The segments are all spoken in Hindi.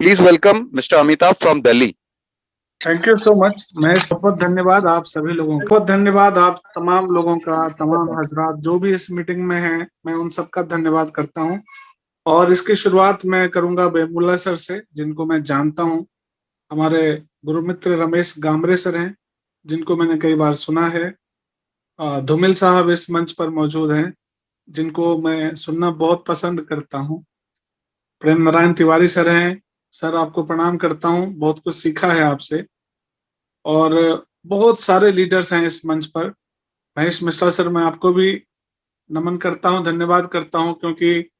Please welcome Mr. Amitabh from Delhi. Thank you so much Mahesh. बहुत धन्यवाद आप सभी लोगों का, बहुत धन्यवाद आप तमाम लोगों का, तमाम हजरात जो भी इस मीटिंग में हैं, मैं उन सबका धन्यवाद करता हूं। और इसकी शुरुआत मैं करूंगा बेमुल्ला सर से, जिनको मैं जानता हूं। हमारे गुरु मित्र रमेश गामरे सर हैं, जिनको मैंने कई बार सुना है। धूमिल साहब इस मंच पर मौजूद हैं, जिनको मैं सुनना बहुत पसंद करता हूं। प्रेम नारायण तिवारी सर हैं। सर आपको प्रणाम करता हूं, बहुत कुछ सीखा है आपसे। और बहुत सारे लीडर्स हैं इस मंच पर। महेश मिश्रा सर, मैं आपको भी नमन करता हूं, धन्यवाद करता हूं, क्योंकि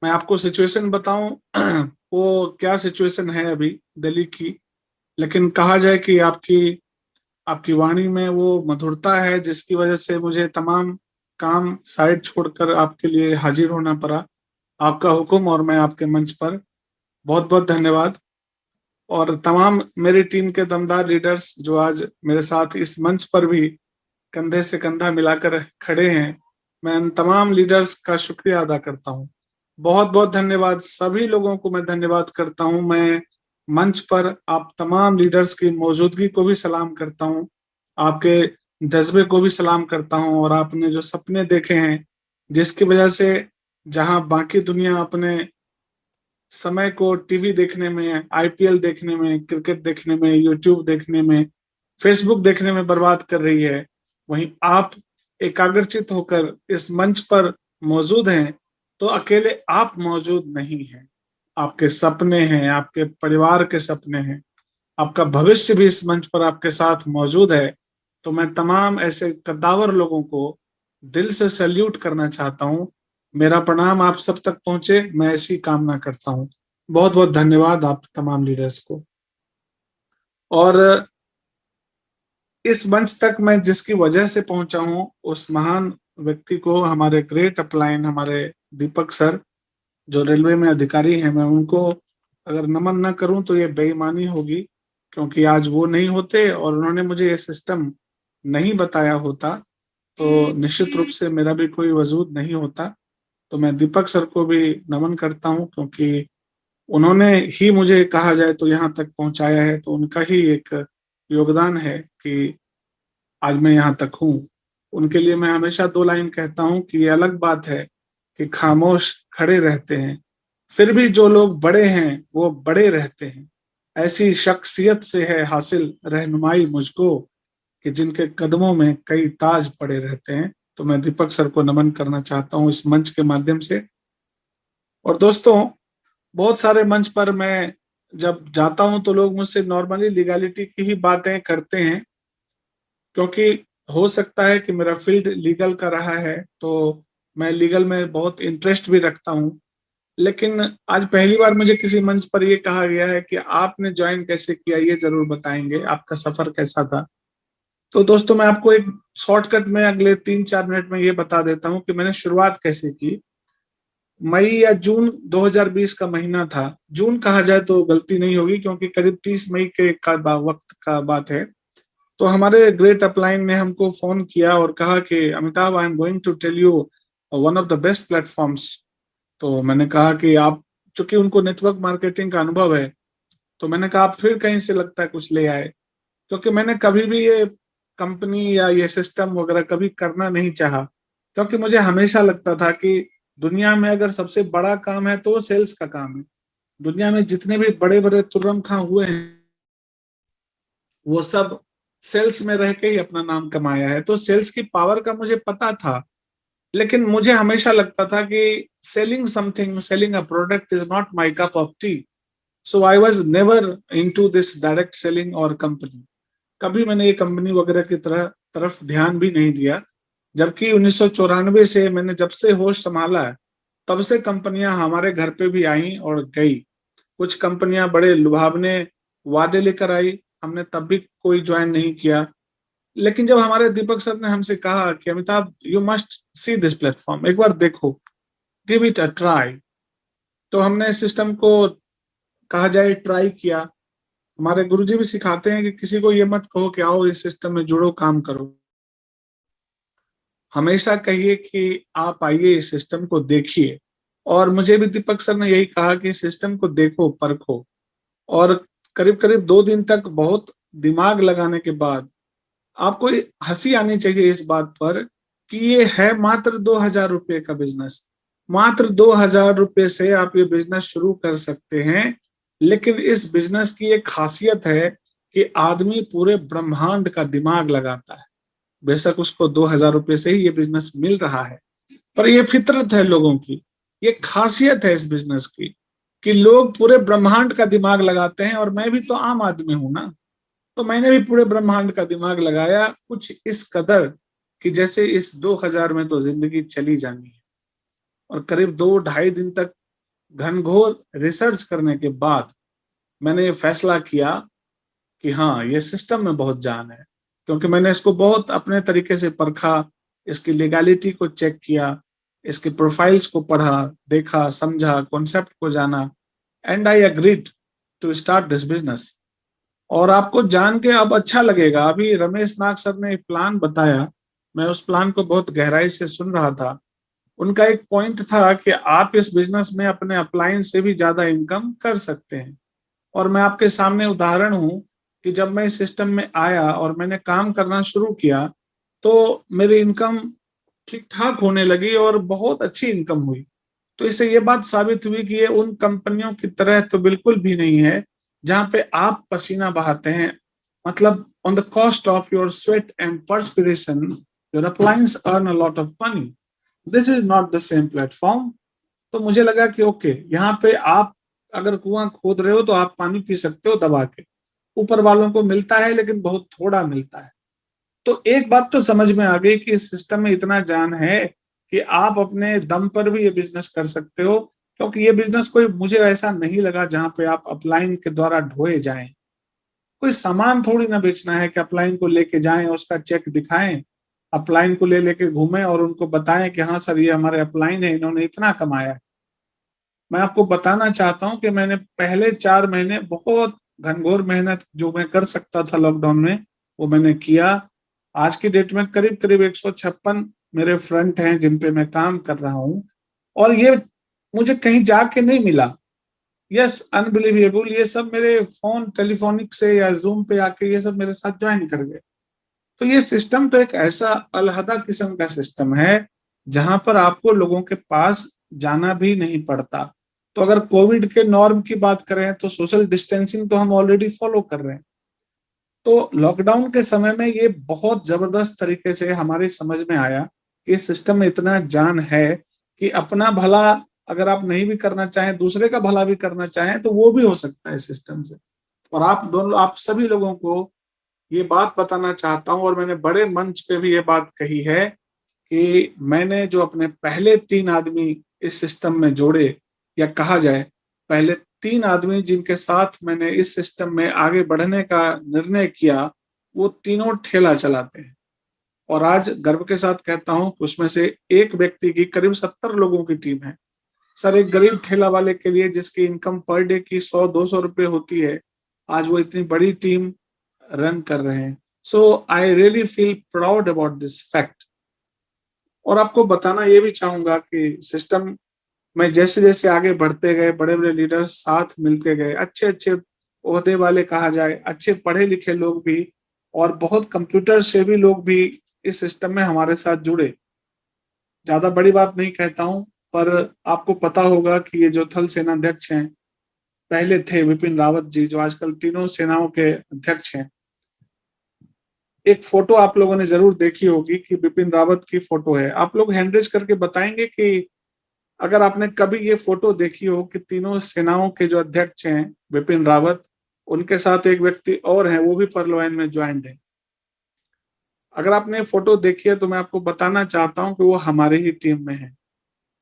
मैं आपको सिचुएशन बताऊं वो क्या सिचुएशन है अभी दिल्ली की। लेकिन कहा जाए कि आपकी आपकी वाणी में वो मधुरता है, जिसकी वजह से मुझे तमाम काम साइड छोड़कर आपके लिए हाजिर होना पड़ा। आपका हुक्म और मैं आपके मंच पर। बहुत बहुत धन्यवाद। और तमाम मेरी टीम के दमदार लीडर्स जो आज मेरे साथ इस मंच पर भी कंधे से कंधा मिलाकर खड़े हैं, मैं उन तमाम लीडर्स का शुक्रिया अदा करता हूं। बहुत बहुत धन्यवाद। सभी लोगों को मैं धन्यवाद करता हूं। मैं मंच पर आप तमाम लीडर्स की मौजूदगी को भी सलाम करता हूं, आपके जज्बे को भी सलाम करता हूं। और आपने जो सपने देखे हैं, जिसकी वजह से जहां बाकी दुनिया अपने समय को टीवी देखने में, आईपीएल देखने में, क्रिकेट देखने में, यूट्यूब देखने में, फेसबुक देखने में बर्बाद कर रही है, वहीं आप एकाग्रचित होकर इस मंच पर मौजूद हैं। तो अकेले आप मौजूद नहीं हैं, आपके सपने हैं, आपके परिवार के सपने हैं, आपका भविष्य भी इस मंच पर आपके साथ मौजूद है। तो मैं तमाम ऐसे कद्दावर लोगों को दिल से सैल्यूट करना चाहता हूं। मेरा प्रणाम आप सब तक पहुंचे, मैं ऐसी कामना करता हूं। बहुत बहुत धन्यवाद आप तमाम लीडर्स को। और इस मंच तक मैं जिसकी वजह से पहुंचा हूं, उस महान व्यक्ति को, हमारे ग्रेट अपलाइन, हमारे दीपक सर, जो रेलवे में अधिकारी हैं, मैं उनको अगर नमन ना करूं तो ये बेईमानी होगी। क्योंकि आज वो नहीं होते और उन्होंने मुझे ये सिस्टम नहीं बताया होता, तो निश्चित रूप से मेरा भी कोई वजूद नहीं होता। तो मैं दीपक सर को भी नमन करता हूं, क्योंकि उन्होंने ही मुझे कहा जाए तो यहाँ तक पहुंचाया है। तो उनका ही एक योगदान है कि आज मैं यहाँ तक हूँ। उनके लिए मैं हमेशा दो लाइन कहता हूँ कि ये अलग बात है कि खामोश खड़े रहते हैं, फिर भी जो लोग बड़े हैं वो बड़े रहते हैं। ऐसी शख्सियत से है हासिल रहनुमाई मुझको, कि जिनके कदमों में कई ताज पड़े रहते हैं। तो मैं दीपक सर को नमन करना चाहता हूँ इस मंच के माध्यम से। और दोस्तों, बहुत सारे मंच पर मैं जब जाता हूं तो लोग मुझसे नॉर्मली लीगैलिटी की ही बातें करते हैं, क्योंकि हो सकता है कि मेरा फील्ड लीगल का रहा है, तो मैं लीगल में बहुत इंटरेस्ट भी रखता हूं। लेकिन आज पहली बार मुझे किसी मंच पर यह कहा गया है कि आपने ज्वाइन कैसे किया, ये जरूर बताएंगे, आपका सफर कैसा था। तो दोस्तों, मैं आपको एक शॉर्टकट में अगले 3-4 मिनट में ये बता देता हूँ कि मैंने शुरुआत कैसे की। मई या जून 2020 का महीना था। जून कहा जाए तो गलती नहीं होगी, क्योंकि करीब 30 मई के वक्त का बात है। तो हमारे ग्रेट अपलाइन ने हमको फोन किया और कहा कि Amitabh, I am going to tell you one of the best platforms. तो मैंने कहा कि आप, चूंकि उनको नेटवर्क मार्केटिंग का अनुभव है, तो मैंने कहा आप फिर कहीं से लगता है कुछ ले आए। क्योंकि मैंने कभी भी ये कंपनी या ये सिस्टम वगैरह कभी करना नहीं चाहा, क्योंकि मुझे हमेशा लगता था कि दुनिया में अगर सबसे बड़ा काम है तो वो सेल्स का काम है। दुनिया में जितने भी बड़े बड़े तुर्रम खां हुए हैं, वो सब सेल्स में रह के ही अपना नाम कमाया है। तो सेल्स की पावर का मुझे पता था, लेकिन मुझे हमेशा लगता था कि selling something, selling a product is not my cup of T. So I was never into this direct selling और कंपनी। कभी मैंने ये कंपनी वगैरह की तरफ ध्यान भी नहीं दिया। जबकि 1994 से मैंने जब से होश संभाला है, तब से कंपनियां हमारे घर पे भी आई और गई। कुछ कंपनियां बड़े लुभावने वादे लेकर आई, हमने तब भी कोई ज्वाइन नहीं किया। लेकिन जब हमारे दीपक सर ने हमसे कहा कि Amitabh, you must see this platform, एक बार देखो, गिव इट अ ट्राई, तो हमने सिस्टम को, कहा जाए, ट्राई किया। हमारे गुरुजी भी सिखाते हैं कि किसी को ये मत कहो कि आओ इस सिस्टम में जुड़ो, काम करो। हमेशा कहिए कि आप आइए, इस सिस्टम को देखिए। और मुझे भी दीपक सर ने यही कहा कि सिस्टम को देखो, परखो। और करीब करीब 2 दिन तक बहुत दिमाग लगाने के बाद आपको हंसी आनी चाहिए इस बात पर कि ये है मात्र 2,000 रुपए का बिजनेस। मात्र 2,000 रुपए से आप ये बिजनेस शुरू कर सकते हैं। लेकिन इस बिजनेस की एक खासियत है कि आदमी पूरे ब्रह्मांड का दिमाग लगाता है। बेशक उसको 2,000 रुपए से ही ये बिजनेस मिल रहा है, पर ये फितरत है लोगों की, ये खासियत है इस बिजनेस की कि लोग पूरे ब्रह्मांड का दिमाग लगाते हैं। और मैं भी तो आम आदमी हूं ना, तो मैंने भी पूरे ब्रह्मांड का दिमाग लगाया, कुछ इस कदर कि जैसे इस 2,000 में तो जिंदगी चली जानी है। और करीब 2-2.5 दिन तक घनघोर रिसर्च करने के बाद मैंने ये फैसला किया कि हाँ, ये सिस्टम में बहुत जान है। क्योंकि मैंने इसको बहुत अपने तरीके से परखा, इसकी लीगैलिटी को चेक किया, इसके प्रोफाइल्स को पढ़ा, देखा, समझा, कॉन्सेप्ट को जाना, and I agreed to start this business. और आपको जान के अब अच्छा लगेगा, अभी रमेश नाग सर ने एक प्लान बताया, मैं उस प्लान को बहुत गहराई से सुन रहा था। उनका एक पॉइंट था कि आप इस बिजनेस में अपने अपलायंस से भी ज्यादा इनकम कर सकते हैं। और मैं आपके सामने उदाहरण हूं कि जब मैं इस सिस्टम में आया और मैंने काम करना शुरू किया तो मेरी इनकम ठीक ठाक होने लगी और बहुत अच्छी इनकम हुई। तो इससे ये बात साबित हुई कि ये उन कंपनियों की तरह तो बिल्कुल भी नहीं है जहां पे आप पसीना बहाते हैं, मतलब on the cost of your sweat and perspiration your appliance earn a lot of money. This is not the same platform. तो मुझे लगा कि ओके, यहाँ पे आप अगर कुआं खोद रहे हो तो आप पानी पी सकते हो दबा के, ऊपर वालों को मिलता है लेकिन बहुत थोड़ा मिलता है। तो एक बात तो समझ में आ गई कि इस सिस्टम में इतना जान है कि आप अपने दम पर भी ये बिजनेस कर सकते हो। क्योंकि ये बिजनेस कोई मुझे ऐसा नहीं लगा जहां पे आप अपलाइन के द्वारा ढोए जाएं। कोई सामान थोड़ी ना बेचना है कि अपलाइन को लेके जाएं, उसका चेक दिखाएं, अपलाइन को ले लेके घूमें और उनको बताएं कि हाँ सर ये हमारे अपलाइन है, इन्होंने इतना कमाया है। मैं आपको बताना चाहता हूं कि मैंने पहले 4 महीने बहुत घनघोर मेहनत जो मैं कर सकता था लॉकडाउन में वो मैंने किया। आज की डेट में करीब करीब 156 मेरे फ्रंट हैं जिन पे मैं काम कर रहा हूं। और ये मुझे कहीं जाके नहीं मिला। यस, अनबिलीवेबल, ये सब मेरे फोन टेलीफोनिक से या जूम पे आके ये सब मेरे साथ ज्वाइन कर गए। तो ये सिस्टम तो एक ऐसा अलहदा किस्म का सिस्टम है जहां पर आपको लोगों के पास जाना भी नहीं पड़ता। तो अगर कोविड के नॉर्म की बात करें तो सोशल डिस्टेंसिंग तो हम ऑलरेडी फॉलो कर रहे हैं। तो लॉकडाउन के समय में ये बहुत जबरदस्त तरीके से हमारी समझ में आया कि इस सिस्टम में इतना जान है कि अपना भला अगर आप नहीं भी करना चाहें, दूसरे का भला भी करना चाहें तो वो भी हो सकता है सिस्टम से। और आप सभी लोगों को ये बात बताना चाहता हूं, और मैंने बड़े मंच पे भी ये बात कही है कि मैंने जो अपने पहले 3 आदमी इस सिस्टम में जोड़े, या कहा जाए पहले 3 आदमी जिनके साथ मैंने इस सिस्टम में आगे बढ़ने का निर्णय किया, वो तीनों ठेला चलाते हैं। और आज गर्व के साथ कहता हूं कि उसमें से एक व्यक्ति की करीब 70 लोगों की टीम है। सर, एक गरीब ठेला वाले के लिए जिसकी इनकम पर डे की 100-200 रुपए होती है, आज वो इतनी बड़ी टीम रन कर रहे हैं। So I really feel proud about this fact. और आपको बताना ये भी चाहूंगा कि सिस्टम में जैसे जैसे आगे बढ़ते गए, बड़े बड़े लीडर्स साथ मिलते गए, अच्छे अच्छे ओहदे वाले कहा जाए, अच्छे पढ़े लिखे लोग भी, और बहुत कंप्यूटर से भी लोग भी इस सिस्टम में हमारे साथ जुड़े। ज्यादा बड़ी बात नहीं कहता हूं, पर आपको पता होगा कि ये जो थल सेनाध्यक्ष हैं, पहले थे विपिन रावत जी, जो आजकल तीनों सेनाओं के अध्यक्ष हैं। एक फोटो आप लोगों ने जरूर देखी होगी कि बिपिन रावत की फोटो है। आप लोग हैंड रेज करके बताएंगे कि अगर आपने कभी ये फोटो देखी हो कि तीनों सेनाओं के जो अध्यक्ष हैं बिपिन रावत, उनके साथ एक व्यक्ति और है, वो भी परलोयन में ज्वाइंट है। अगर आपने फोटो देखी है तो मैं आपको बताना चाहता हूं कि वो हमारे ही टीम में है।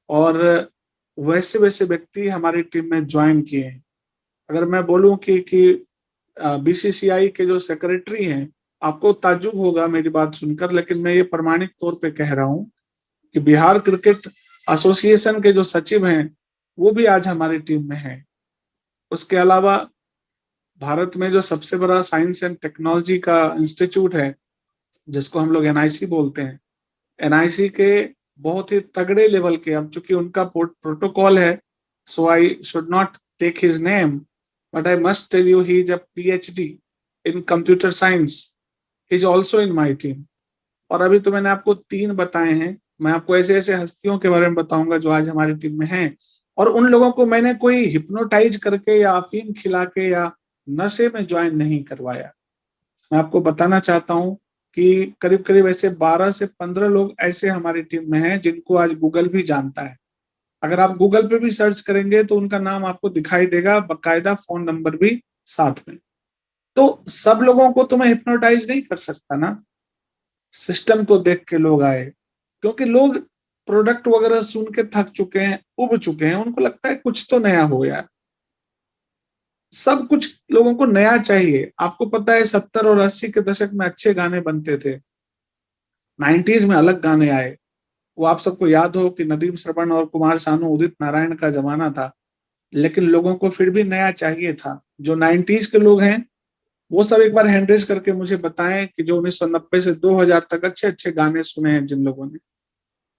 और वैसे वैसे व्यक्ति हमारी टीम में ज्वाइन किए हैं। अगर मैं बोलूं कि बीसीसीआई के जो सेक्रेटरी हैं, आपको ताज्जुब होगा मेरी बात सुनकर, लेकिन मैं ये प्रमाणिक तौर पे कह रहा हूं कि बिहार क्रिकेट एसोसिएशन के जो सचिव हैं वो भी आज हमारी टीम में हैं। उसके अलावा भारत में जो सबसे बड़ा साइंस एंड टेक्नोलॉजी का इंस्टीट्यूट है, जिसको हम लोग एनआईसी बोलते हैं, एनआईसी के बहुत ही तगड़े लेवल के, अब चूंकि उनका प्रोटोकॉल है, so I should not take his name, but I must tell you, he is a PhD in computer science. He is also in my team. और अभी तो मैंने आपको 3 बताए हैं, मैं आपको ऐसे ऐसे हस्तियों के बारे में बताऊंगा जो आज हमारी टीम में हैं, और उन लोगों को मैंने कोई हिप्नोटाइज करके या अफीम खिला के या नशे में ज्वाइन नहीं करवाया। मैं आपको बताना चाहता हूं कि करीब करीब ऐसे 12 से 15 लोग ऐसे हमारी टीम में हैं जिनको आज गूगल भी जानता है। अगर आप गूगल पे भी सर्च करेंगे तो उनका नाम आपको दिखाई देगा, बकायदा फोन नंबर भी साथ में। तो सब लोगों को तो मैं हिप्नोटाइज नहीं कर सकता ना, सिस्टम को देख के लोग आए, क्योंकि लोग प्रोडक्ट वगैरह सुन के थक चुके हैं, उब चुके हैं, उनको लगता है कुछ तो नया हो यार। सब कुछ लोगों को नया चाहिए। आपको पता है 70 और 80 के दशक में अच्छे गाने बनते थे, 90s में अलग गाने आए। वो आप सबको याद हो कि नदीम श्रवण और कुमार सानू, उदित नारायण का जमाना था, लेकिन लोगों को फिर भी नया चाहिए था। जो 90s के लोग हैं वो सब एक बार हैंड रेज करके मुझे बताएं कि जो 1990 से 2000 तक अच्छे अच्छे गाने सुने हैं जिन लोगों ने।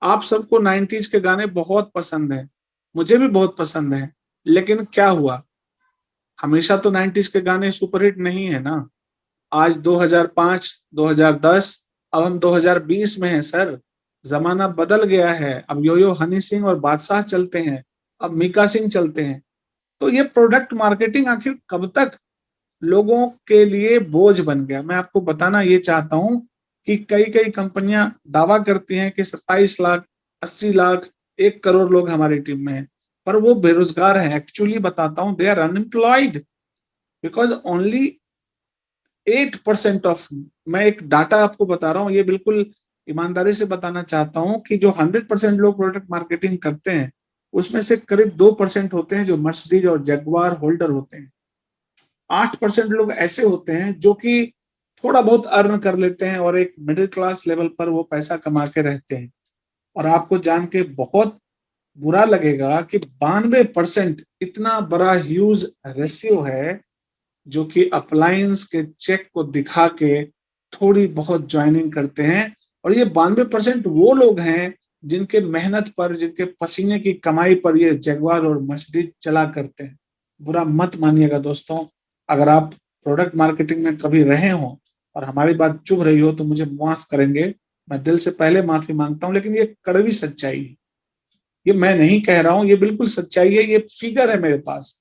आप सबको 90s के गाने बहुत पसंद है, मुझे भी बहुत पसंद है, लेकिन क्या हुआ, हमेशा तो 90s के गाने सुपरहिट नहीं है ना। आज 2005, 2010, अब हम 2020 में हैं सर। जमाना बदल गया है। अब यो यो हनी सिंह और बादशाह चलते हैं, अब मीका सिंह चलते हैं। तो ये प्रोडक्ट मार्केटिंग आखिर कब तक लोगों के लिए बोझ बन गया। मैं आपको बताना ये चाहता हूं कि कई कई कंपनियां दावा करती हैं कि 27 लाख, 80 लाख, 1 करोड़ लोग हमारी टीम में हैं, पर वो बेरोजगार हैं। एक्चुअली बताता हूं, they are unemployed because only 8% of, मैं एक डाटा आपको बता रहा हूँ, ये बिल्कुल ईमानदारी से बताना चाहता हूं कि जो 100% लोग प्रोडक्ट मार्केटिंग करते हैं उसमें से करीब 2% होते हैं जो मर्सिडीज और जगुआर होल्डर होते हैं। 8% लोग ऐसे होते हैं जो कि थोड़ा बहुत अर्न कर लेते हैं और एक मिडिल क्लास लेवल पर वो पैसा कमा के रहते हैं। और आपको जान के बहुत बुरा लगेगा कि 92% इतना बड़ा ह्यूज रेशियो है जो कि अप्लायंस के चेक को दिखा के थोड़ी बहुत ज्वाइनिंग करते हैं। और ये 92% वो लोग हैं जिनके मेहनत पर, जिनके पसीने की कमाई पर ये जगुआर और मर्सिडीज चला करते हैं। बुरा मत मानिएगा दोस्तों, अगर आप प्रोडक्ट मार्केटिंग में कभी रहे हो और हमारी बात चुभ रही हो तो मुझे माफ करेंगे, मैं दिल से पहले माफी मांगता हूं, लेकिन ये कड़वी सच्चाई है। ये मैं नहीं कह रहा हूं, ये बिल्कुल सच्चाई है, ये फिगर है मेरे पास।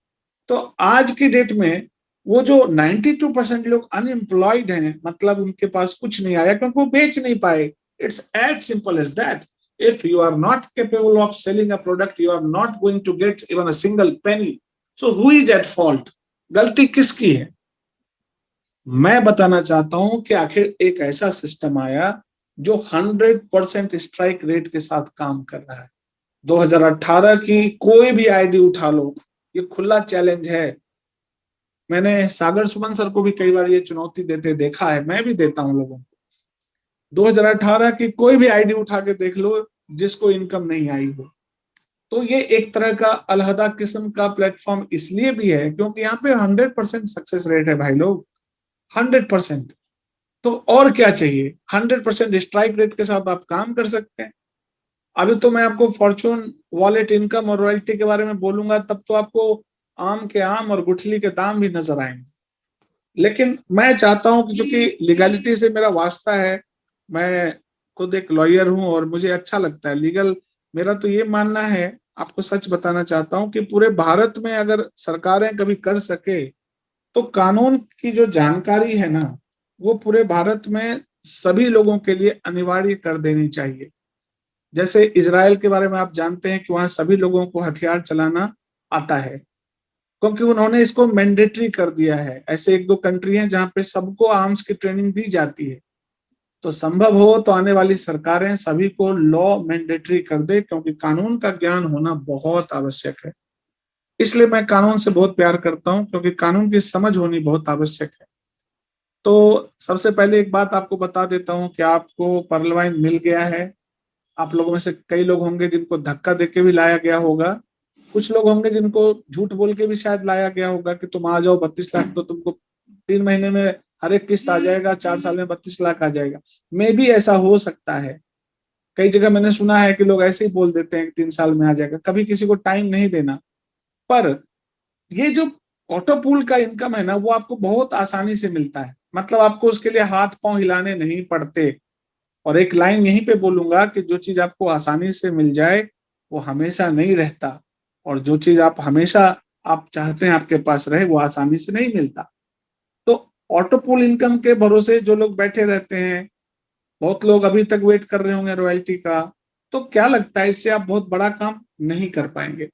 तो आज की डेट में वो जो 92% लोग अनएम्प्लॉयड हैं, मतलब उनके पास कुछ नहीं आया क्योंकि वो बेच नहीं पाए। It's as simple as that. If you are not capable of selling a product, you are not going to get even a single penny. So who is at fault? गलती किसकी है? मैं बताना चाहता हूं कि आखिर एक ऐसा सिस्टम आया जो 100% स्ट्राइक रेट के साथ काम कर रहा है। 2018 की कोई भी आईडी उठा लो, ये खुला चैलेंज है। मैंने सागर सुमन सर को भी कई बार ये चुनौती देते देखा है, मैं भी देता हूं लोगों को। 2018 की कोई भी आईडी उठा के देख लो जिसको इनकम नहीं आई हो। तो ये एक तरह का अलहदा किस्म का प्लेटफॉर्म इसलिए भी है क्योंकि यहाँ पे 100% सक्सेस रेट है भाई लोग, 100%। तो और क्या चाहिए? 100% स्ट्राइक रेट के साथ आप काम कर सकते हैं। अभी तो मैं आपको फॉर्चून वॉलेट इनकम और रॉयल्टी के बारे में बोलूंगा, तब तो आपको आम के आम और गुठली के दाम भी नजर आएंगे। लेकिन मैं चाहता हूं कि चूंकि लीगलिटी से मेरा वास्ता है, मैं खुद एक लॉयर हूं और मुझे अच्छा लगता है लीगल। मेरा तो ये मानना है, आपको सच बताना चाहता हूं कि पूरे भारत में अगर सरकारें कभी कर सके तो कानून की जो जानकारी है ना, वो पूरे भारत में सभी लोगों के लिए अनिवार्य कर देनी चाहिए। जैसे इजराइल के बारे में आप जानते हैं कि वहां सभी लोगों को हथियार चलाना आता है क्योंकि उन्होंने इसको मैंडेटरी कर दिया है। ऐसे 1-2 कंट्री हैं जहां पे सबको आर्म्स की ट्रेनिंग दी जाती है। तो संभव हो तो आने वाली सरकारें सभी को लॉ मैंडेटरी कर दे, क्योंकि कानून का ज्ञान होना बहुत आवश्यक है। इसलिए मैं कानून से बहुत प्यार करता हूं, क्योंकि कानून की समझ होनी बहुत आवश्यक है। तो सबसे पहले एक बात आपको बता देता हूं कि आपको पर्ल वाइन मिल गया है। आप लोगों में से कई लोग होंगे जिनको धक्का देके भी लाया गया होगा, कुछ लोग होंगे जिनको झूठ बोल के भी शायद लाया गया होगा कि तुम आ जाओ 32 लाख तो तुमको 3 महीने में हर एक किस्त आ जाएगा, 4 साल में 32 लाख आ जाएगा। मे भी ऐसा हो सकता है। कई जगह मैंने सुना है कि लोग ऐसे ही बोल देते हैं कि 3 साल में आ जाएगा, कभी किसी को टाइम नहीं देना। पर ये जो ऑटो पूल का इनकम है ना, वो आपको बहुत आसानी से मिलता है, मतलब आपको उसके लिए हाथ पांव हिलाने नहीं पड़ते। और एक लाइन यहीं पे बोलूंगा कि जो चीज आपको आसानी से मिल जाए वो हमेशा नहीं रहता, और जो चीज आप हमेशा आप चाहते हैं आपके पास रहे वो आसानी से नहीं मिलता। तो ऑटो पूल इनकम के भरोसे जो लोग बैठे रहते हैं, बहुत लोग अभी तक वेट कर रहे होंगे रॉयल्टी का, तो क्या लगता है इससे आप बहुत बड़ा काम नहीं कर पाएंगे?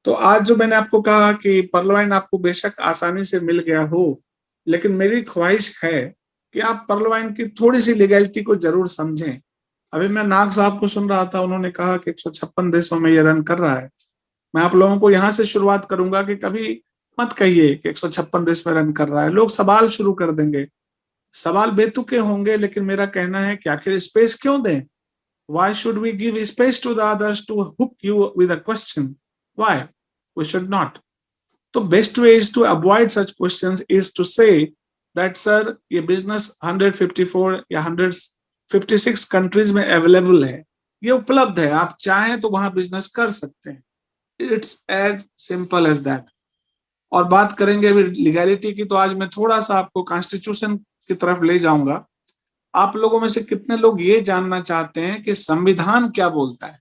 तो आज जो मैंने आपको कहा कि पर्लवाइन आपको बेशक आसानी से मिल गया हो, लेकिन मेरी ख्वाहिश है कि आप पर्लवाइन की थोड़ी सी लीगैलिटी को जरूर समझें। अभी मैं नाग साहब को सुन रहा था, उन्होंने कहा कि 156 देशों में ये रन कर रहा है। मैं आप लोगों को यहाँ से शुरुआत करूंगा कि कभी मत कहिए कि 156 देश में रन कर रहा है, लोग सवाल शुरू कर देंगे। सवाल बेतुके होंगे, लेकिन मेरा कहना है कि आखिर स्पेस क्यों दें? Why should we give space to the others to hook you with a question? Why? We should not. तो best way is to avoid such questions is to say that sir ये business 154 या 156 कंट्रीज में अवेलेबल है, ये उपलब्ध है, आप चाहें तो वहां बिजनेस कर सकते हैं। It's as simple as that. और बात करेंगे अभी लीगैलिटी की, तो आज मैं थोड़ा सा आपको कॉन्स्टिट्यूशन की तरफ ले जाऊंगा। आप लोगों में से कितने लोग ये जानना चाहते हैं कि संविधान क्या बोलता है?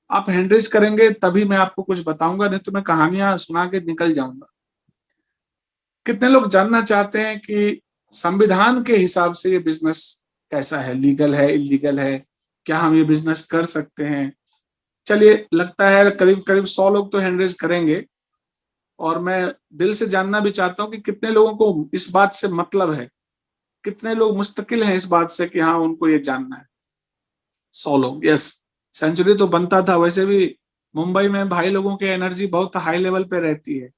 आप हैंड रेज करेंगे तभी मैं आपको कुछ बताऊंगा, नहीं तो मैं कहानियां सुना के निकल जाऊंगा। कितने लोग जानना चाहते हैं कि संविधान के हिसाब से ये बिजनेस कैसा है, लीगल है, इलीगल है, क्या हम ये बिजनेस कर सकते हैं? चलिए, लगता है करीब करीब 100 लोग तो हैंड रेज करेंगे, और मैं दिल से जानना भी चाहता हूं कि कितने लोगों को इस बात से मतलब है, कितने लोग मुस्तकिल हैं इस बात से कि हाँ उनको ये जानना है। 100 लोग, यस। सेंचुरी तो बनता था। वैसे भी मुंबई में भाई लोगों की एनर्जी बहुत हाई लेवल पे रहती है,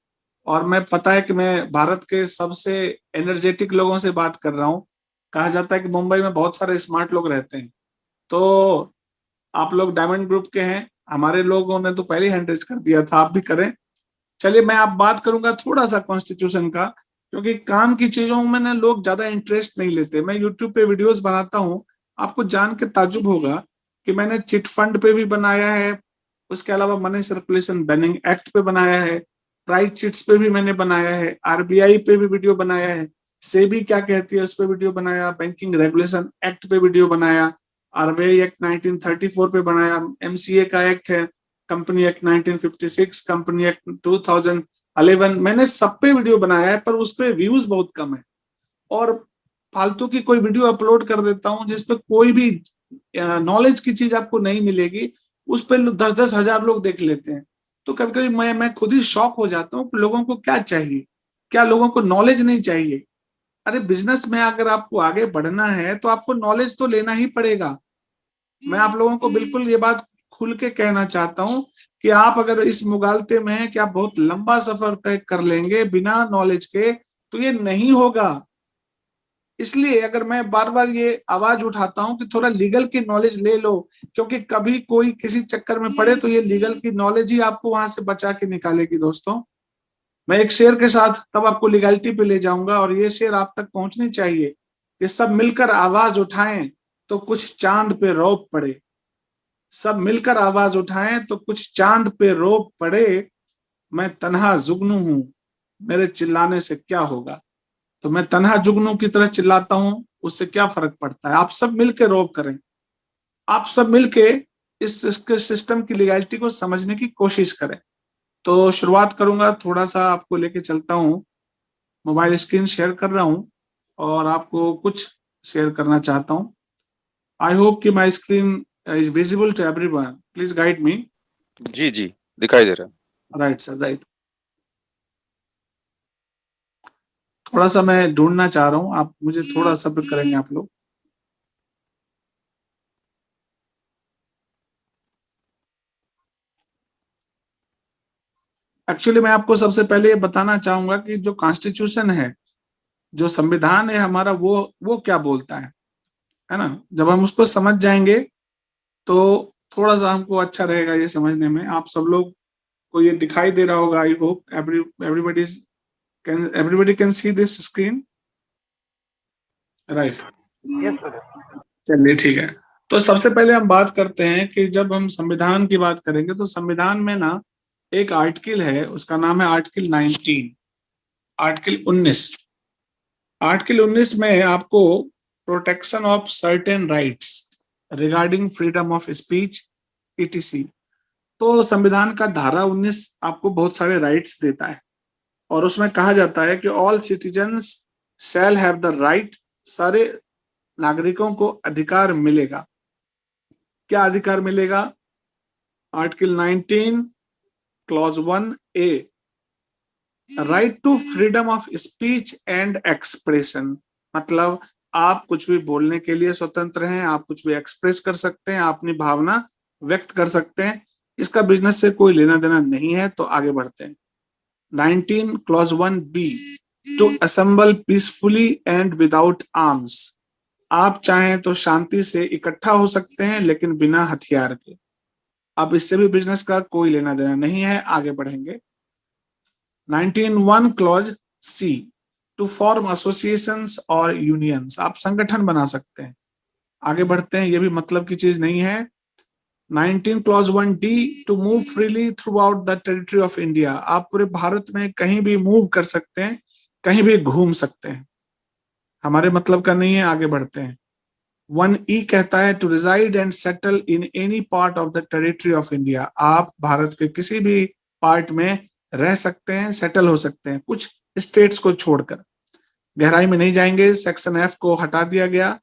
और मैं पता है कि मैं भारत के सबसे एनर्जेटिक लोगों से बात कर रहा हूँ। कहा जाता है कि मुंबई में बहुत सारे स्मार्ट लोग रहते हैं। तो आप लोग डायमंड ग्रुप के हैं, हमारे लोगों ने तो पहले हैंड रेज कर दिया था, आप भी करें। चलिए, मैं आप बात करूंगा थोड़ा सा कॉन्स्टिट्यूशन का, क्योंकि काम की चीजों में ना लोग ज्यादा इंटरेस्ट नहीं लेते। मैं यूट्यूब पे वीडियोस बनाता हूँ, आपको जान के ताज्जुब होगा कि मैंने चिट फंड पे भी बनाया है, उसके अलावा मनी सर्कुलेशन बैनिंग एक्ट पे बनाया है, प्राइस चिट्स पे भी मैंने बनाया है, आरबीआई पे भी वीडियो बनाया है, सेबी क्या कहती है उस पे वीडियो बनाया, बैंकिंग रेगुलेशन एक्ट पे वीडियो बनाया, आरबीआई एक्ट 1934 पे बनाया, एमसीए का एक्ट है, कंपनी एक्ट 1956, कंपनी एक्ट 2011, मैंने सब पे वीडियो बनाया है, पर उस पे व्यूज बहुत कम है। और फालतू की कोई वीडियो अपलोड कर देता हूं जिसपे कोई भी नॉलेज की चीज आपको नहीं मिलेगी, उस पे 10-10 हजार लोग देख लेते हैं। तो कभी कभी मैं खुद ही शॉक हो जाता हूँ कि लोगों को क्या चाहिए, क्या लोगों को नॉलेज नहीं चाहिए? अरे बिजनेस में अगर आपको आगे बढ़ना है तो आपको नॉलेज तो लेना ही पड़ेगा। मैं आप लोगों को बिल्कुल ये बात खुल के कहना चाहता हूँ कि आप अगर इस मुगालते में हैं कि आप बहुत लंबा सफर तय कर लेंगे बिना नॉलेज के, तो ये नहीं होगा। इसलिए अगर मैं बार बार ये आवाज उठाता हूं कि थोड़ा लीगल की नॉलेज ले लो, क्योंकि कभी कोई किसी चक्कर में पड़े तो ये लीगल की नॉलेज ही आपको वहां से बचा के निकालेगी। दोस्तों, मैं एक शेर के साथ तब आपको लीगलिटी पे ले जाऊंगा, और ये शेर आप तक पहुंचनी चाहिए कि सब मिलकर आवाज उठाएं तो कुछ चांद पे रौब पड़े। सब मिलकर आवाज उठाएं तो कुछ चांद पे रौब पड़े। मैं तन्हा जुगनू हूं, मेरे चिल्लाने से क्या होगा? तो मैं तन्हा जुगनू की तरह चिल्लाता हूं, उससे क्या फर्क पड़ता है? आप सब मिलके रौब करें, आप सब मिलके इस सिस्टम की लीगलिटी को समझने की कोशिश करें। तो शुरुआत करूंगा, थोड़ा सा आपको लेके चलता हूं। मोबाइल स्क्रीन शेयर कर रहा हूं और आपको कुछ शेयर करना चाहता हूं। आई होप कि my screen is visible to everyone. Please guide me. जी जी, दिखाई दे रहा है। Right sir, right. थोड़ा सा मैं ढूंढना चाह रहा हूँ, आप मुझे थोड़ा सब्र करेंगे आप लोग। एक्चुअली मैं आपको सबसे पहले ये बताना चाहूंगा कि जो कॉन्स्टिट्यूशन है, जो संविधान है हमारा, वो क्या बोलता है ना। जब हम उसको समझ जाएंगे तो थोड़ा सा हमको अच्छा रहेगा ये समझने में। आप सब लोग को ये दिखाई दे रहा होगा, I hope everybody can see this screen, right? चलिए, ठीक है। तो सबसे पहले हम बात करते हैं कि जब हम संविधान की बात करेंगे तो संविधान में ना एक आर्टिकल है, उसका नाम है आर्टिकल 19। आर्टिकल 19 में आपको protection of certain rights regarding freedom of speech etc। तो संविधान का धारा 19 आपको बहुत सारे राइट्स देता है और उसमें कहा जाता है कि all citizens shall have the right, सारे नागरिकों को अधिकार मिलेगा। क्या अधिकार मिलेगा? Article 19 clause 1A, right to freedom of speech and expression, मतलब आप कुछ भी बोलने के लिए स्वतंत्र हैं, आप कुछ भी एक्सप्रेस कर सकते हैं, आप अपनी भावना व्यक्त कर सकते हैं, इसका बिजनेस से कोई लेना देना नहीं है। तो आगे बढ़ते हैं। 19 clause 1B, to assemble peacefully and without arms, आप चाहें तो शांति से इकट्ठा हो सकते हैं लेकिन बिना हथियार के। अब इससे भी बिजनेस का कोई लेना देना नहीं है। आगे बढ़ेंगे। 19(1) clause C, to form associations और यूनियंस, आप संगठन बना सकते हैं। आगे बढ़ते हैं, ये भी मतलब की चीज नहीं है। 19 clause 1D, to move freely throughout the territory of India, आप पूरे भारत में कहीं भी मूव कर सकते हैं, कहीं भी घूम सकते हैं। हमारे मतलब का नहीं है। आगे बढ़ते हैं। 1E कहता है to reside and settle in any part of the territory of India, आप भारत के किसी भी पार्ट में रह सकते हैं, सेटल हो सकते हैं, कुछ स्टेट्स को छोड़कर। गहराई में नहीं जाएंगे, सेक्शन F को हटा दिया गया।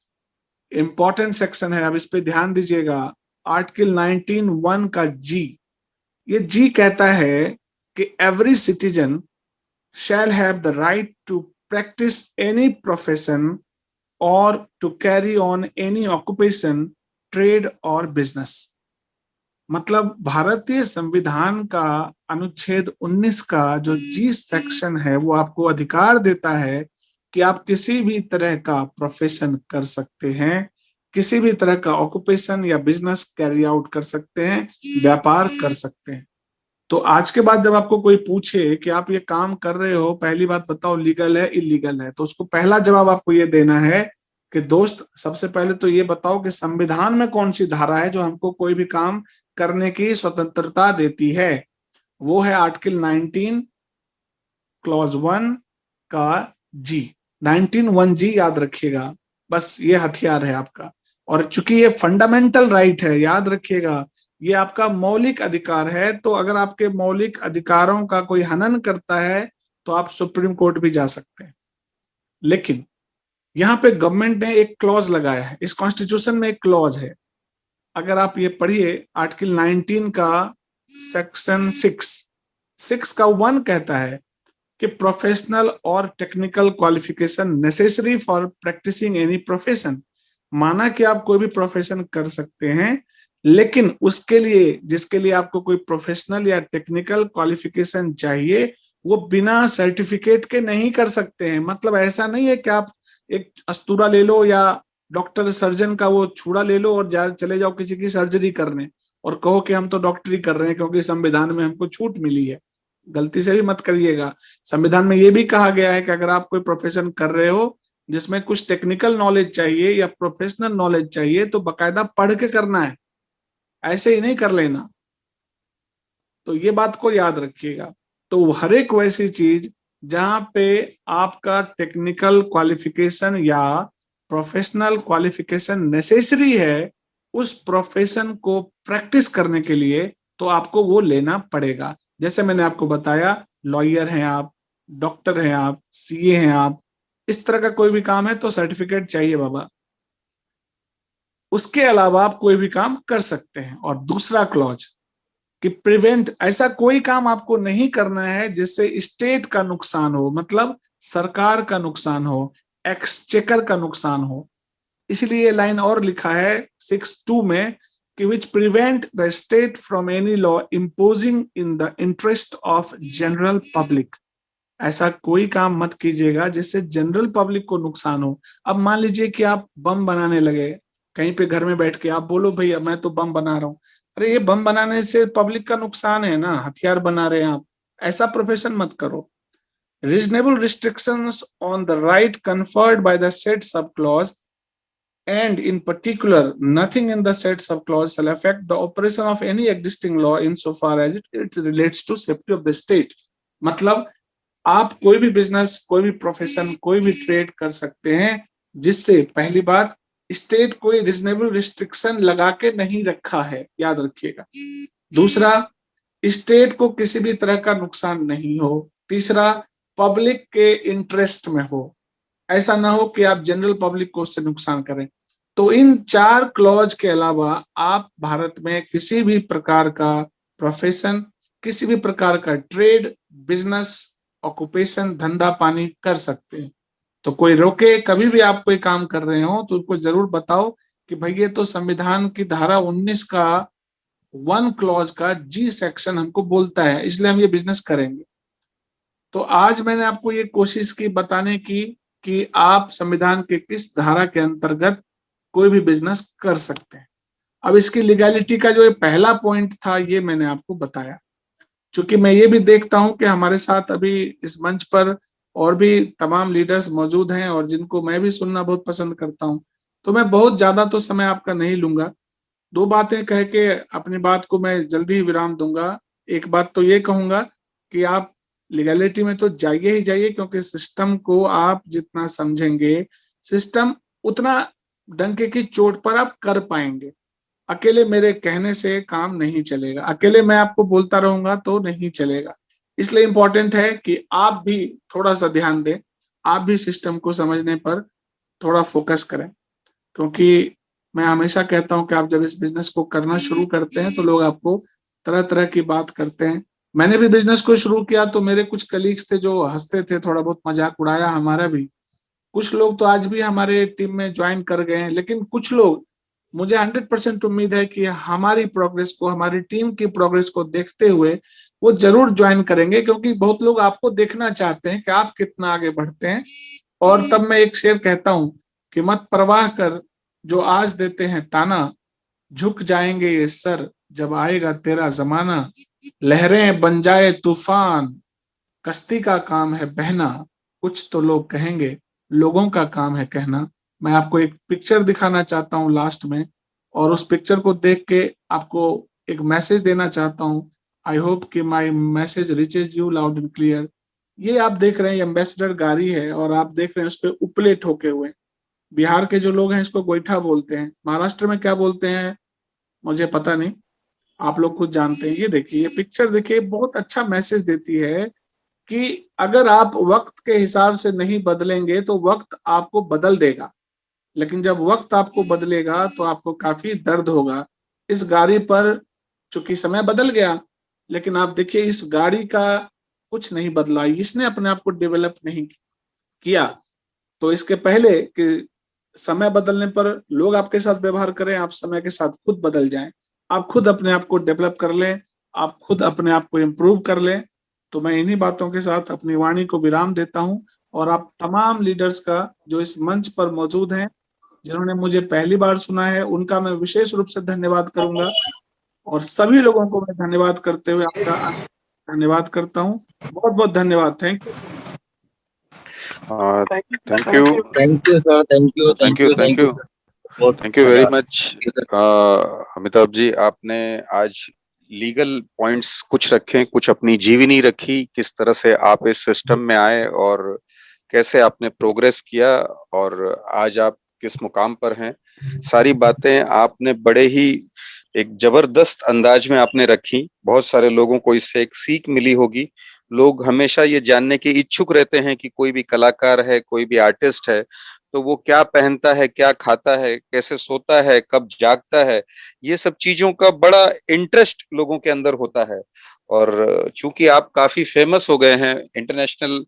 इंपॉर्टेंट सेक्शन है, अब इस पे ध्यान दीजिएगा। आर्टिकल 19(1) का G, ये G कहता है कि every citizen shall have the right to practice any profession or to carry on any occupation, trade or business. मतलब भारतीय संविधान का अनुच्छेद 19 का जो G सेक्शन है वो आपको अधिकार देता है कि आप किसी भी तरह का प्रोफेशन कर सकते हैं, किसी भी तरह का ऑक्यूपेशन या बिजनेस कैरी आउट कर सकते हैं, व्यापार कर सकते हैं। तो आज के बाद जब आपको कोई पूछे कि आप ये काम कर रहे हो, पहली बात बताओ लीगल है इलीगल है, तो उसको पहला जवाब आपको ये देना है कि दोस्त सबसे पहले तो ये बताओ कि संविधान में कौन सी धारा है जो हमको कोई भी काम करने की स्वतंत्रता देती है। वो है आर्टिकल 19 क्लॉज 1 का G। 19(1G याद रखिएगा, बस ये हथियार है आपका। और चूंकि ये फंडामेंटल राइट है, याद रखिएगा ये आपका मौलिक अधिकार है, तो अगर आपके मौलिक अधिकारों का कोई हनन करता है तो आप सुप्रीम कोर्ट भी जा सकते हैं। लेकिन यहाँ पे गवर्नमेंट ने एक क्लॉज लगाया है, इस कॉन्स्टिट्यूशन में एक क्लॉज है, अगर आप ये पढ़िए आर्टिकल 19 का सेक्शन 6 का 1 कहता है कि प्रोफेशनल और technical qualification necessary for practising any profession, माना कि आप कोई भी प्रोफेशन कर सकते हैं, लेकिन उसके लिए जिसके लिए आपको कोई प्रोफेशनल या टेक्निकल क्वालिफिकेशन चाहिए वो बिना सर्टिफिकेट के नहीं कर सकते हैं। मतलब ऐसा नहीं है कि आप एक अस्तूरा ले लो या डॉक्टर सर्जन का वो छुड़ा ले लो और चले जाओ किसी की सर्जरी करने और कहो कि हम तो डॉक्टरी कर रहे हैं क्योंकि संविधान में हमको छूट मिली है। गलती से भी मत करिएगा। संविधान में ये भी कहा गया है कि अगर आप कोई प्रोफेशन कर रहे हो जिसमें कुछ टेक्निकल नॉलेज चाहिए या प्रोफेशनल नॉलेज चाहिए तो बकायदा पढ़ के करना है, ऐसे ही नहीं कर लेना। तो ये बात को याद रखिएगा। तो हर एक वैसी चीज जहां पे आपका टेक्निकल क्वालिफिकेशन या प्रोफेशनल क्वालिफिकेशन नेसेसरी है उस प्रोफेशन को प्रैक्टिस करने के लिए, तो आपको वो लेना पड़ेगा। जैसे मैंने आपको बताया, लॉयर हैं आप, डॉक्टर हैं आप, सीए हैं आप, इस तरह का कोई भी काम है तो सर्टिफिकेट चाहिए बाबा। उसके अलावा आप कोई भी काम कर सकते हैं। और दूसरा क्लॉज कि प्रिवेंट, ऐसा कोई काम आपको नहीं करना है जिससे स्टेट का नुकसान हो, मतलब सरकार का नुकसान हो, एक्सचेकर का नुकसान हो। इसलिए लाइन और लिखा है 6(2) में कि which prevent the state from any law imposing in the interest of general public. ऐसा कोई काम मत कीजिएगा जिससे जनरल पब्लिक को नुकसान हो। अब मान लीजिए कि आप बम बनाने लगे, कहीं पे घर में बैठ के आप बोलो भैया मैं तो बम बना रहा हूँ, अरे ये बम बनाने से पब्लिक का नुकसान है ना, हथियार बना रहे हैं आप, ऐसा प्रोफेशन मत करो। Reasonable restrictions on the right conferred by the said sub clause and in particular nothing in the said subclause shall affect the operation of any existing law insofar as it relates to safety of the state। मतलब आप कोई भी बिजनेस, कोई भी प्रोफेशन, कोई भी ट्रेड कर सकते हैं, जिससे पहली बात, स्टेट कोई रिजनेबल रिस्ट्रिक्शन लगा के नहीं रखा है, याद रखिएगा। दूसरा, स्टेट को किसी भी तरह का नुकसान नहीं हो। तीसरा, पब्लिक के इंटरेस्ट में हो, ऐसा ना हो कि आप जनरल पब्लिक को उससे नुकसान करें। तो इन 4 क्लॉज के अलावा आप भारत में किसी भी प्रकार का प्रोफेशन, किसी भी प्रकार का ट्रेड, बिजनेस, ऑक्यूपेशन, धंधा पानी कर सकते हैं। तो कोई रोके, कभी भी आप कोई काम कर रहे हो तो उनको जरूर बताओ कि भाई ये तो संविधान की धारा 19 का 1 क्लॉज का जी सेक्शन हमको बोलता है, इसलिए हम ये बिजनेस करेंगे। तो आज मैंने आपको ये कोशिश की बताने की कि आप संविधान के किस धारा के अंतर्गत कोई भी बिजनेस कर सकते हैं। अब इसकी लीगैलिटी का जो ये पहला पॉइंट था, ये मैंने आपको बताया। क्योंकि मैं ये भी देखता हूं कि हमारे साथ अभी इस मंच पर और भी तमाम लीडर्स मौजूद हैं और जिनको मैं भी सुनना बहुत पसंद करता हूं, तो मैं बहुत ज्यादा तो समय आपका नहीं लूंगा। 2 बातें कह के अपनी बात को मैं जल्दी ही विराम दूंगा। एक बात तो ये कहूंगा कि आप लीगैलिटी में तो जाइए ही जाइए, क्योंकि सिस्टम को आप जितना समझेंगे, सिस्टम उतना डंके की चोट पर आप कर पाएंगे। अकेले मेरे कहने से काम नहीं चलेगा, अकेले मैं आपको बोलता रहूंगा तो नहीं चलेगा। इसलिए इंपॉर्टेंट है कि आप भी थोड़ा सा ध्यान दें, आप भी सिस्टम को समझने पर थोड़ा फोकस करें। क्योंकि मैं हमेशा कहता हूं कि आप जब इस बिजनेस को करना शुरू करते हैं तो लोग आपको तरह तरह की बात करते हैं। मैंने भी बिजनेस को शुरू किया तो मेरे कुछ कलीग्स थे जो हंसते थे, थोड़ा बहुत मजाक उड़ाया हमारा भी। कुछ लोग तो आज भी हमारे टीम में ज्वाइन कर गए हैं, लेकिन कुछ लोग, मुझे 100% उम्मीद है कि हमारी प्रोग्रेस को, हमारी टीम की प्रोग्रेस को देखते हुए वो जरूर ज्वाइन करेंगे, क्योंकि बहुत लोग आपको देखना चाहते हैं कि आप कितना आगे बढ़ते हैं। और तब मैं एक शेर कहता हूं कि मत परवाह कर जो आज देते हैं ताना, झुक जाएंगे ये सर जब आएगा तेरा जमाना। लहरें बन जाए तूफान, कश्ती का काम है बहना, कुछ तो लोग कहेंगे, लोगों का काम है कहना। मैं आपको एक पिक्चर दिखाना चाहता हूँ लास्ट में, और उस पिक्चर को देख के आपको एक मैसेज देना चाहता हूँ। आई होप कि my message reaches you loud and clear. ये आप देख रहे हैं, एम्बेसडर गाड़ी है और आप देख रहे हैं उस पर उपले ठोके हुए। बिहार के जो लोग हैं इसको गोईठा बोलते हैं, महाराष्ट्र में क्या बोलते हैं मुझे पता नहीं, आप लोग खुद जानते हैं। ये देखिए, ये पिक्चर देखिए, बहुत अच्छा मैसेज देती है कि अगर आप वक्त के हिसाब से नहीं बदलेंगे तो वक्त आपको बदल देगा, लेकिन जब वक्त आपको बदलेगा तो आपको काफी दर्द होगा। इस गाड़ी पर चूंकि समय बदल गया, लेकिन आप देखिए इस गाड़ी का कुछ नहीं बदला, इसने अपने आप को डेवलप नहीं किया। तो इसके पहले कि समय बदलने पर लोग आपके साथ व्यवहार करें, आप समय के साथ खुद बदल जाएं, आप खुद अपने आप को डेवलप कर लें, आप खुद अपने आप को इम्प्रूव कर लें। तो मैं इन्हीं बातों के साथ अपनी वाणी को विराम देता हूं, और आप तमाम लीडर्स का जो इस मंच पर मौजूद हैं, जिन्होंने मुझे पहली बार सुना है, उनका मैं विशेष रूप से धन्यवाद करूंगा। और सभी लोगों को मैं धन्यवाद करते हुए आपका धन्यवाद करता हूँ। बहुत बहुत धन्यवाद। Thank you. Thank you, thank you sir, thank you, thank thank you, you, thank thank you you, sir. Thank you very much. Amitabh ji, आपने आज लीगल पॉइंट्स कुछ रखे, कुछ अपनी जीवनी रखी, किस तरह से आप इस सिस्टम में आए और कैसे आपने प्रोग्रेस किया और आज आप किस मुकाम पर हैं। सारी बातें आपने बड़े ही एक जबरदस्त अंदाज में आपने रखी। बहुत सारे लोगों को इससे एक सीख मिली होगी। लोग हमेशा ये जानने के इच्छुक रहते हैं कि कोई भी कलाकार है, कोई भी आर्टिस्ट है, तो वो क्या पहनता है, क्या खाता है, कैसे सोता है, कब जागता है। ये सब चीजों का बड़ा इंटरेस्ट लोगों के अंदर होता है। और चूंकि आप काफी फेमस हो गए हैं, इंटरनेशनल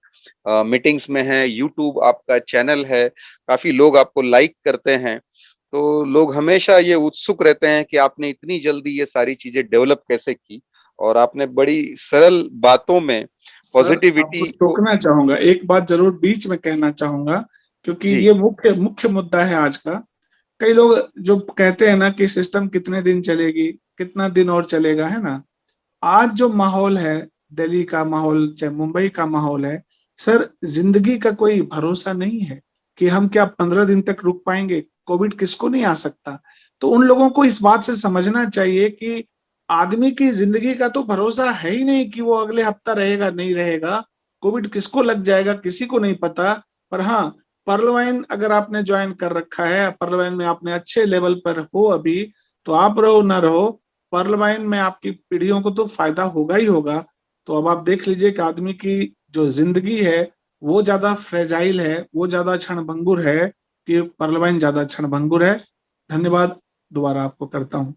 मीटिंग्स में हैं, यूट्यूब आपका चैनल है, काफी लोग आपको लाइक करते हैं, तो लोग हमेशा ये उत्सुक रहते हैं कि आपने इतनी जल्दी ये सारी चीजें डेवलप कैसे की, और आपने बड़ी सरल बातों में पॉजिटिविटी आपको टोकना चाहूंगा, एक बात जरूर बीच में कहना चाहूंगा, क्योंकि जी ये मुख्य मुख्य मुद्दा है आज का। कई लोग जो कहते हैं ना कि सिस्टम कितने दिन चलेगी, कितना दिन और चलेगा, है ना। आज जो माहौल है, दिल्ली का माहौल चाहे मुंबई का माहौल है, सर जिंदगी का कोई भरोसा नहीं है कि हम क्या 15 दिन तक रुक पाएंगे। कोविड किसको नहीं आ सकता। तो उन लोगों को इस बात से समझना चाहिए कि आदमी की जिंदगी का तो भरोसा है ही नहीं कि वो अगले हफ्ता रहेगा नहीं रहेगा। कोविड किसको लग जाएगा किसी को नहीं पता। पर हाँ, पर्ल वाइन अगर आपने ज्वाइन कर रखा है, पर्ल वाइन में आपने अच्छे लेवल पर हो अभी, तो आप रहो ना रहो, पर्ल वाइन में आपकी पीढ़ियों को तो फायदा होगा ही होगा। तो अब आप देख लीजिए कि आदमी की जो जिंदगी है वो ज्यादा फ्रेजाइल है, वो ज्यादा क्षणभंगुर है कि पर्ल वाइन ज्यादा क्षणभंगुर है। धन्यवाद, दोबारा आपको करता हूँ।